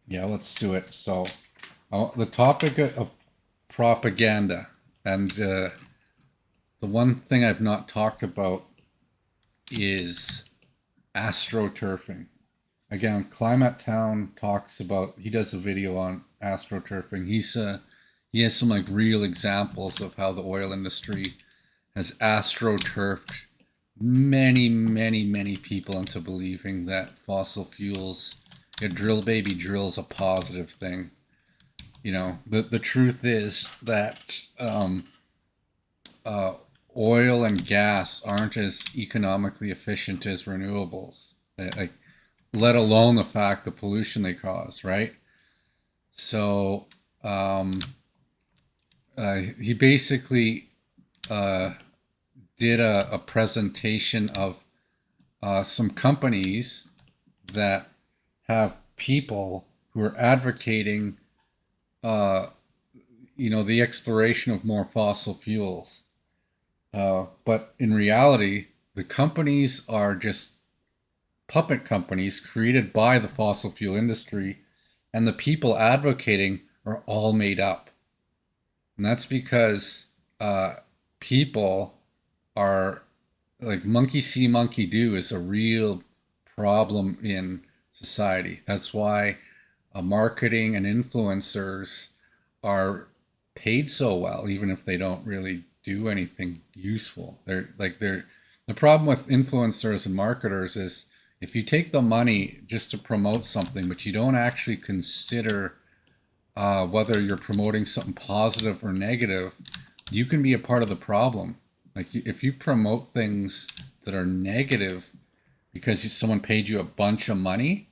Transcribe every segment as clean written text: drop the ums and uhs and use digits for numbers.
Yeah, let's do it. So, the topic of propaganda, and the one thing I've not talked about is astroturfing. Again, Climate Town talks about. He does a video on astroturfing. He has some like real examples of how the oil industry has astroturfed many people into believing that fossil fuels, drill baby drill's a positive thing. The truth is that uh, oil and gas aren't as economically efficient as renewables, like, let alone the fact the pollution they cause, right? So um, he basically uh, did a presentation of some companies that have people who are advocating uh, the exploration of more fossil fuels. But in reality, the companies are just puppet companies created by the fossil fuel industry, and the people advocating are all made up. And that's because uh, people are like monkey see, monkey do is a real problem in society. That's why marketing and influencers are paid so well, even if they don't really do anything useful. They're the problem with influencers and marketers is if you take the money just to promote something, but you don't actually consider whether you're promoting something positive or negative, you can be a part of the problem. Like if you promote things that are negative because someone paid you a bunch of money,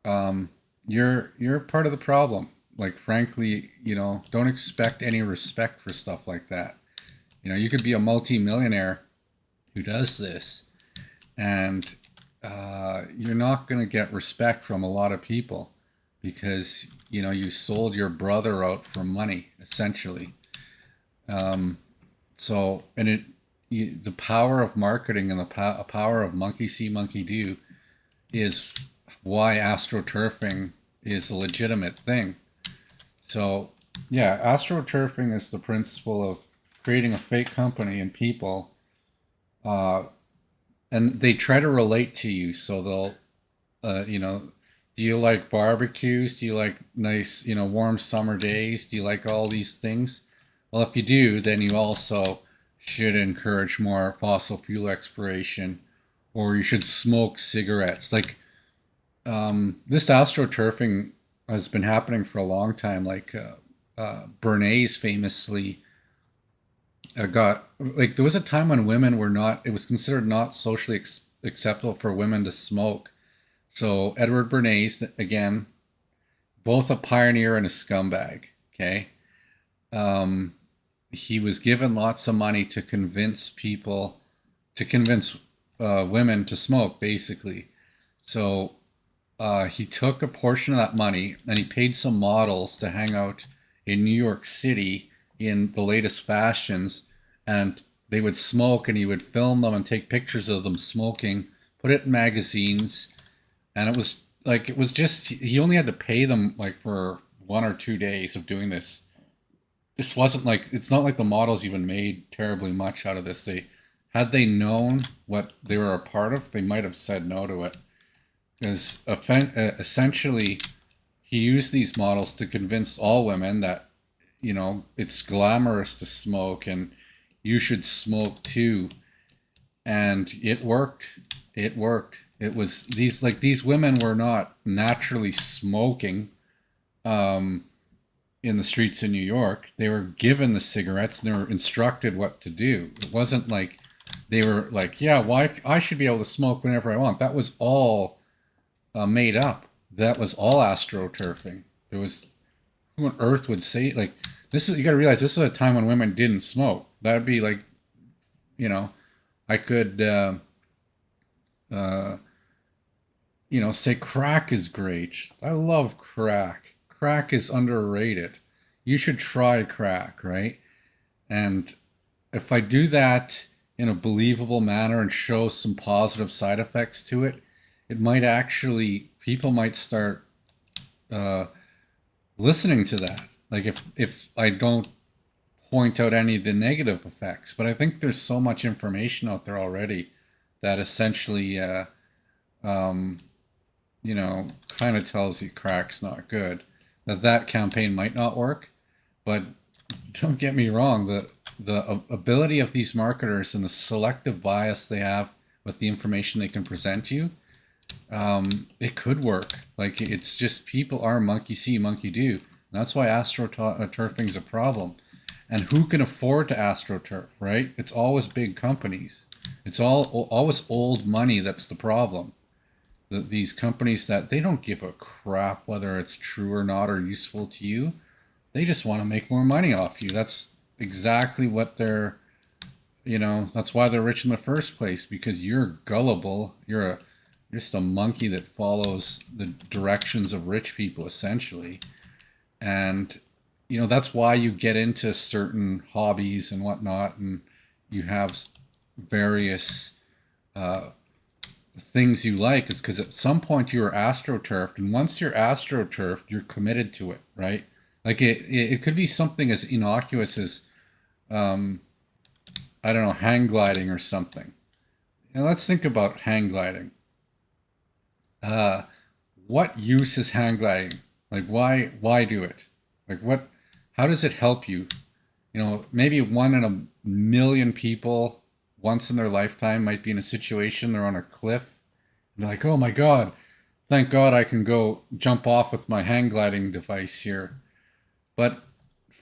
you're part of the problem. Like frankly, don't expect any respect for stuff like that. You could be a multi-millionaire who does this, and you're not going to get respect from a lot of people because you sold your brother out for money essentially. Um, so and the power of marketing and the power of monkey see monkey do is why astroturfing is a legitimate thing. So yeah, astroturfing is the principle of creating a fake company and people, uh, and they try to relate to you. So they'll do you like barbecues? Do you like nice, warm summer days? Do you like all these things? Well, if you do, then you also should encourage more fossil fuel exploration, or you should smoke cigarettes. Like this astroturfing has been happening for a long time. Like Bernays famously got like there was a time when women were not. It was considered not socially acceptable for women to smoke. So Edward Bernays, again, both a pioneer and a scumbag. Okay, um, he was given lots of money to convince people, to convince women to smoke, basically. So he took a portion of that money and he paid some models to hang out in New York City in the latest fashions, and they would smoke, and he would film them and take pictures of them smoking, put it in magazines, and it was just he only had to pay them like for 1 or 2 days of doing this. This wasn't like it's not like the models even made terribly much out of this. They had they known what they were a part of, they might have said no to it. Because essentially, he used these models to convince all women that it's glamorous to smoke and you should smoke too, and it worked. It worked. It was these women were not naturally smoking um, in the streets in New York. They were given the cigarettes and they were instructed what to do. It wasn't like they were like, yeah, why I should be able to smoke whenever I want. That was all made up. That was all astroturfing. There was who on earth would say like this is you got to realize this was a time when women didn't smoke. That'd be like you know I could uh, say crack is great. I love crack. Crack is underrated. You should try crack, right? And if I do that in a believable manner and show some positive side effects to it, it might actually people might start listening to that. Like if I don't point out any of the negative effects, but I think there's so much information out there already that essentially, um, kind of tells you crack's not good. That campaign might not work, but don't get me wrong. The ability of these marketers and the selective bias they have with the information they can present you, it could work. Like it's just people are monkey see, monkey do. And that's why astroturfing is a problem. And who can afford to astroturf, right? It's always big companies. It's always old money that's the problem. These companies that they don't give a crap whether it's true or not or useful to you. They just want to make more money off you. That's exactly what they're, that's why they're rich in the first place, because you're gullible. You're just a monkey that follows the directions of rich people, essentially. And, that's why you get into certain hobbies and whatnot, and you have various uh, things you like, is because at some point you are astroturfed, and once you're astroturfed, you're committed to it, right? Like it could be something as innocuous as, um, I don't know, hang gliding or something. Now let's think about hang gliding. Uh, what use is hang gliding? Like why do it? Like what? How does it help you? Maybe one in a million people once in their lifetime might be in a situation they're on a cliff and they're like, oh my god, thank God I can go jump off with my hang gliding device here. But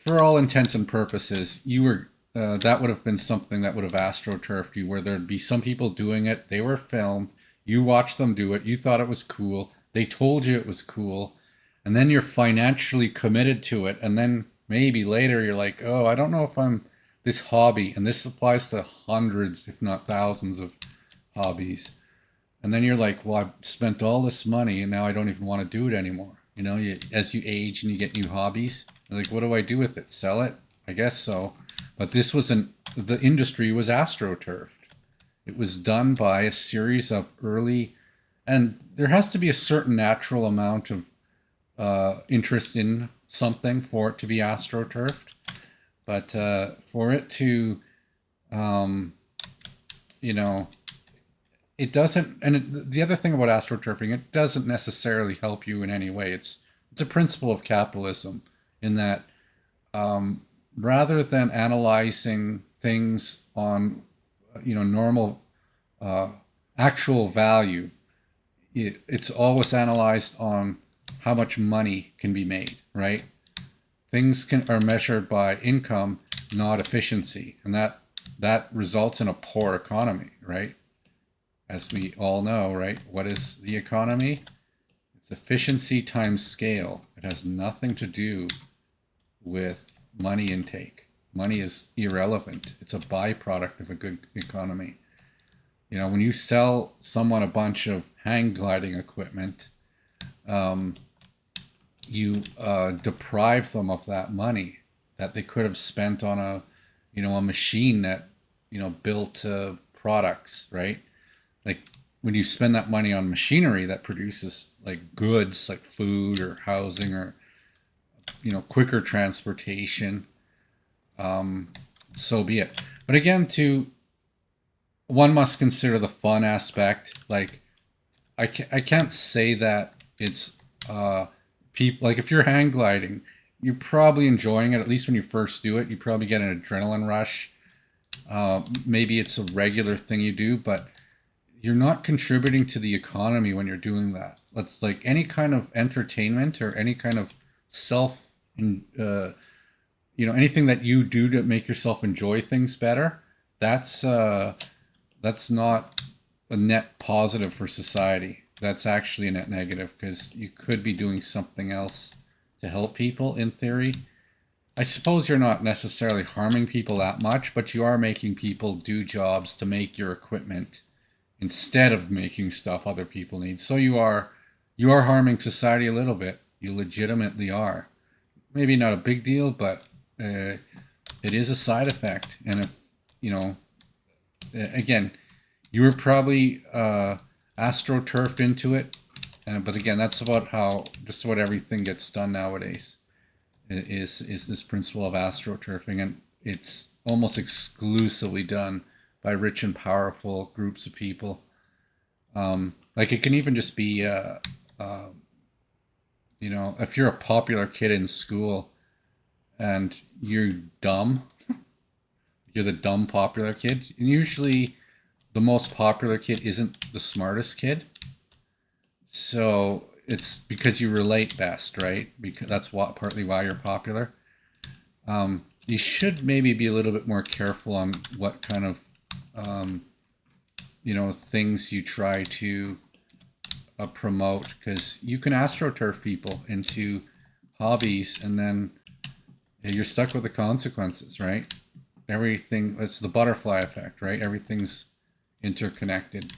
for all intents and purposes, you were that would have been something that would have astroturfed you, where there'd be some people doing it. They were filmed. You watched them do it. You thought it was cool. They told you it was cool, and then you're financially committed to it. And then maybe later you're like, oh, I don't know if I'm this hobby, and this applies to hundreds, if not thousands, of hobbies. And then you're like, well, I've spent all this money, and now I don't even want to do it anymore. As you age and you get new hobbies, you're like, what do I do with it? Sell it? I guess so. But the industry was astroturfed. It was done by a series of early, and there has to be a certain natural amount of interest in something for it to be astroturfed. But for it to, um, you know, it doesn't. And the other thing about astroturfing, it doesn't necessarily help you in any way. It's a principle of capitalism in that, um, rather than analyzing things on, normal, uh, actual value, it's always analyzed on how much money can be made, right? Things are measured by income, not efficiency, and that results in a poor economy, right? As we all know, right? What is the economy? It's efficiency times scale. It has nothing to do with money intake. Money is irrelevant. It's a byproduct of a good economy. When you sell someone a bunch of hang gliding equipment, um, you deprive them of that money that they could have spent on a machine that, built products, right? Like when you spend that money on machinery that produces like goods, like food or housing or, quicker transportation, um, so be it. But again, one must consider the fun aspect. Like I can't say that it's people, like if you're hang gliding, you're probably enjoying it. At least when you first do it, you probably get an adrenaline rush. Maybe it's a regular thing you do, but you're not contributing to the economy when you're doing that. That's like any kind of entertainment or any kind of self, uh, anything that you do to make yourself enjoy things better. That's that's not a net positive for society. That's actually a net negative because you could be doing something else to help people in theory. I suppose you're not necessarily harming people that much, but you are making people do jobs to make your equipment instead of making stuff other people need. So you are harming society a little bit. You legitimately are. Maybe not a big deal, but it is a side effect. And if you know, again, you were probably astroturfed into it But again, that's about how just about everything gets done nowadays. Is this principle of astroturfing, and it's almost exclusively done by rich and powerful groups of people. Like it can even just be, uh, if you're a popular kid in school and you're dumb, you're the dumb popular kid. And usually, the most popular kid isn't the smartest kid. So it's because you relate best, right? Because that's what partly why you're popular. You should maybe be a little bit more careful on what kind of um, things you try to promote, because you can astroturf people into hobbies and then you're stuck with the consequences, right? Everything, it's the butterfly effect, right? Everything's interconnected.